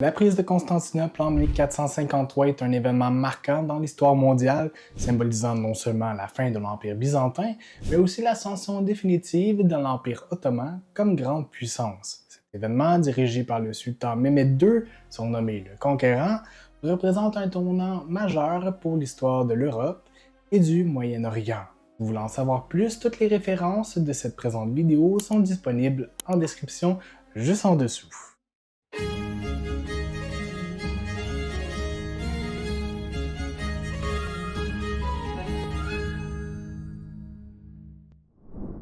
La prise de Constantinople en 1453 est un événement marquant dans l'histoire mondiale, symbolisant non seulement la fin de l'Empire byzantin, mais aussi l'ascension définitive de l'Empire ottoman comme grande puissance. Cet événement, dirigé par le sultan Mehmed II, surnommé le Conquérant, représente un tournant majeur pour l'histoire de l'Europe et du Moyen-Orient. Voulant en savoir plus, toutes les références de cette présente vidéo sont disponibles en description juste en dessous.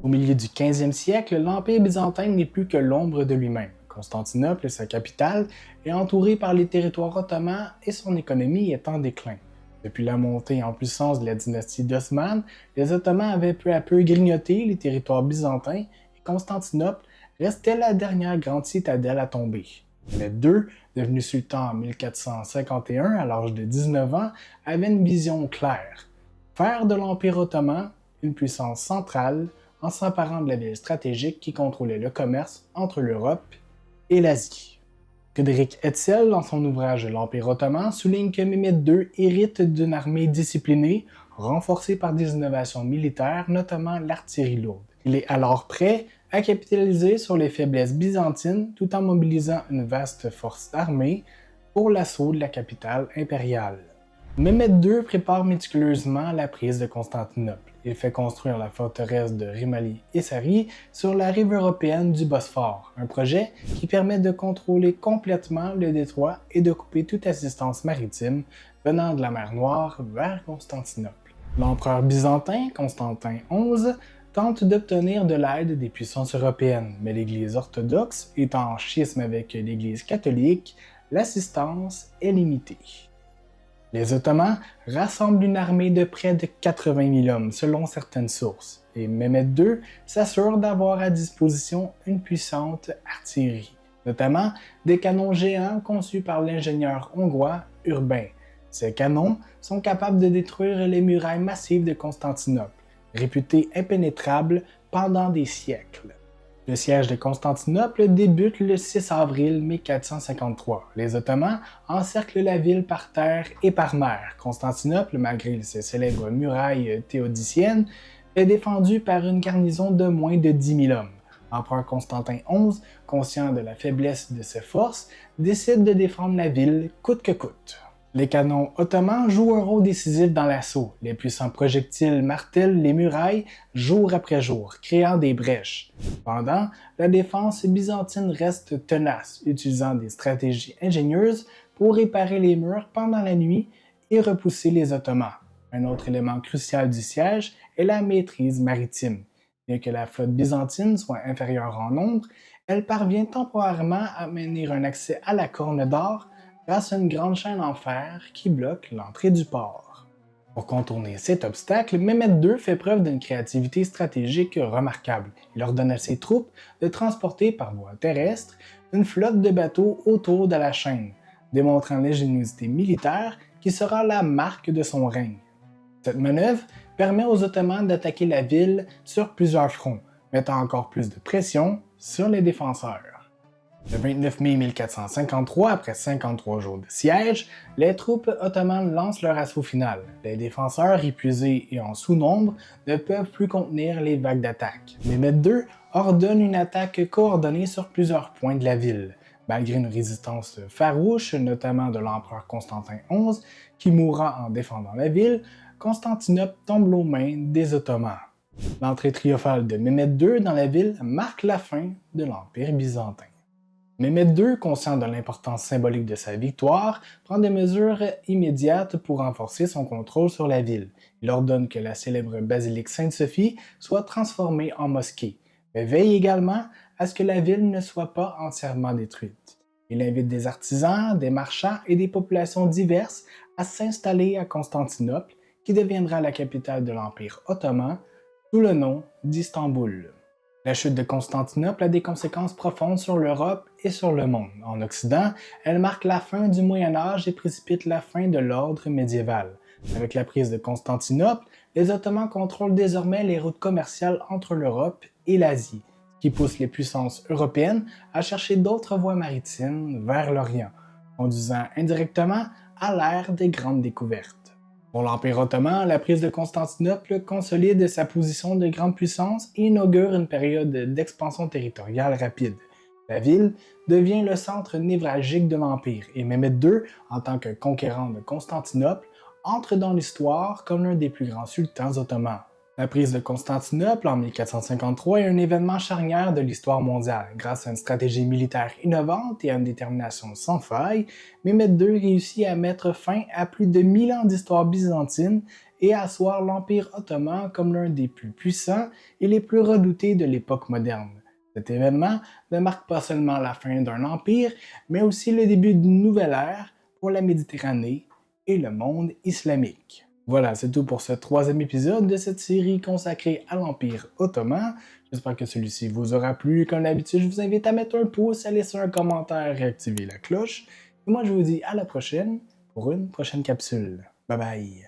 Au milieu du 15e siècle, l'Empire byzantin n'est plus que l'ombre de lui-même. Constantinople, sa capitale, est entourée par les territoires ottomans et son économie est en déclin. Depuis la montée en puissance de la dynastie d'Osman, les Ottomans avaient peu à peu grignoté les territoires byzantins et Constantinople restait la dernière grande citadelle à tomber. Mehmed II, devenu sultan en 1451 à l'âge de 19 ans, avait une vision claire. Faire de l'Empire ottoman une puissance centrale en s'emparant de la ville stratégique qui contrôlait le commerce entre l'Europe et l'Asie. Friedrich Hetzel, dans son ouvrage L'Empire ottoman, souligne que Mehmed II hérite d'une armée disciplinée, renforcée par des innovations militaires, notamment l'artillerie lourde. Il est alors prêt à capitaliser sur les faiblesses byzantines tout en mobilisant une vaste force armée pour l'assaut de la capitale impériale. Mehmed II prépare méticuleusement la prise de Constantinople. Il fait construire la forteresse de Rimali Essari sur la rive européenne du Bosphore, un projet qui permet de contrôler complètement le détroit et de couper toute assistance maritime venant de la mer Noire vers Constantinople. L'empereur byzantin, Constantin XI, tente d'obtenir de l'aide des puissances européennes, mais l'Église orthodoxe, étant en schisme avec l'Église catholique, l'assistance est limitée. Les Ottomans rassemblent une armée de près de 80 000 hommes selon certaines sources, et Mehmed II s'assure d'avoir à disposition une puissante artillerie, notamment des canons géants conçus par l'ingénieur hongrois Urbain. Ces canons sont capables de détruire les murailles massives de Constantinople, réputées impénétrables pendant des siècles. Le siège de Constantinople débute le 6 avril 1453. Les Ottomans encerclent la ville par terre et par mer. Constantinople, malgré ses célèbres murailles théodiciennes, est défendue par une garnison de moins de 10 000 hommes. L'empereur Constantin XI, conscient de la faiblesse de ses forces, décide de défendre la ville coûte que coûte. Les canons ottomans jouent un rôle décisif dans l'assaut. Les puissants projectiles martèlent les murailles jour après jour, créant des brèches. Cependant, la défense byzantine reste tenace, utilisant des stratégies ingénieuses pour réparer les murs pendant la nuit et repousser les Ottomans. Un autre élément crucial du siège est la maîtrise maritime. Bien que la flotte byzantine soit inférieure en nombre, elle parvient temporairement à maintenir un accès à la Corne d'Or grâce à une grande chaîne en fer qui bloque l'entrée du port. Pour contourner cet obstacle, Mehmed II fait preuve d'une créativité stratégique remarquable. Il ordonne à ses troupes de transporter par voie terrestre une flotte de bateaux autour de la chaîne, démontrant l'ingéniosité militaire qui sera la marque de son règne. Cette manœuvre permet aux Ottomans d'attaquer la ville sur plusieurs fronts, mettant encore plus de pression sur les défenseurs. Le 29 mai 1453, après 53 jours de siège, les troupes ottomanes lancent leur assaut final. Les défenseurs, épuisés et en sous-nombre, ne peuvent plus contenir les vagues d'attaque. Mehmed II ordonne une attaque coordonnée sur plusieurs points de la ville. Malgré une résistance farouche, notamment de l'empereur Constantin XI, qui mourra en défendant la ville, Constantinople tombe aux mains des Ottomans. L'entrée triomphale de Mehmed II dans la ville marque la fin de l'Empire byzantin. Mehmed II, conscient de l'importance symbolique de sa victoire, prend des mesures immédiates pour renforcer son contrôle sur la ville. Il ordonne que la célèbre basilique Sainte-Sophie soit transformée en mosquée, mais veille également à ce que la ville ne soit pas entièrement détruite. Il invite des artisans, des marchands et des populations diverses à s'installer à Constantinople, qui deviendra la capitale de l'Empire ottoman, sous le nom d'Istanbul. La chute de Constantinople a des conséquences profondes sur l'Europe et sur le monde. En Occident, elle marque la fin du Moyen Âge et précipite la fin de l'ordre médiéval. Avec la prise de Constantinople, les Ottomans contrôlent désormais les routes commerciales entre l'Europe et l'Asie, ce qui pousse les puissances européennes à chercher d'autres voies maritimes vers l'Orient. conduisant indirectement à l'ère des grandes découvertes. Pour l'Empire ottoman, la prise de Constantinople consolide sa position de grande puissance et inaugure une période d'expansion territoriale rapide. La ville devient le centre névralgique de l'Empire et Mehmed II, en tant que conquérant de Constantinople, entre dans l'histoire comme l'un des plus grands sultans ottomans. La prise de Constantinople en 1453 est un événement charnière de l'histoire mondiale. Grâce à une stratégie militaire innovante et à une détermination sans faille, Mehmed II réussit à mettre fin à plus de 1000 ans d'histoire byzantine et à asseoir l'Empire ottoman comme l'un des plus puissants et les plus redoutés de l'époque moderne. Cet événement ne marque pas seulement la fin d'un empire, mais aussi le début d'une nouvelle ère pour la Méditerranée et le monde islamique. Voilà, c'est tout pour ce troisième épisode de cette série consacrée à l'Empire ottoman. J'espère que celui-ci vous aura plu. Comme d'habitude, je vous invite à mettre un pouce, à laisser un commentaire et à activer la cloche. Et moi, je vous dis à la prochaine pour une prochaine capsule. Bye bye!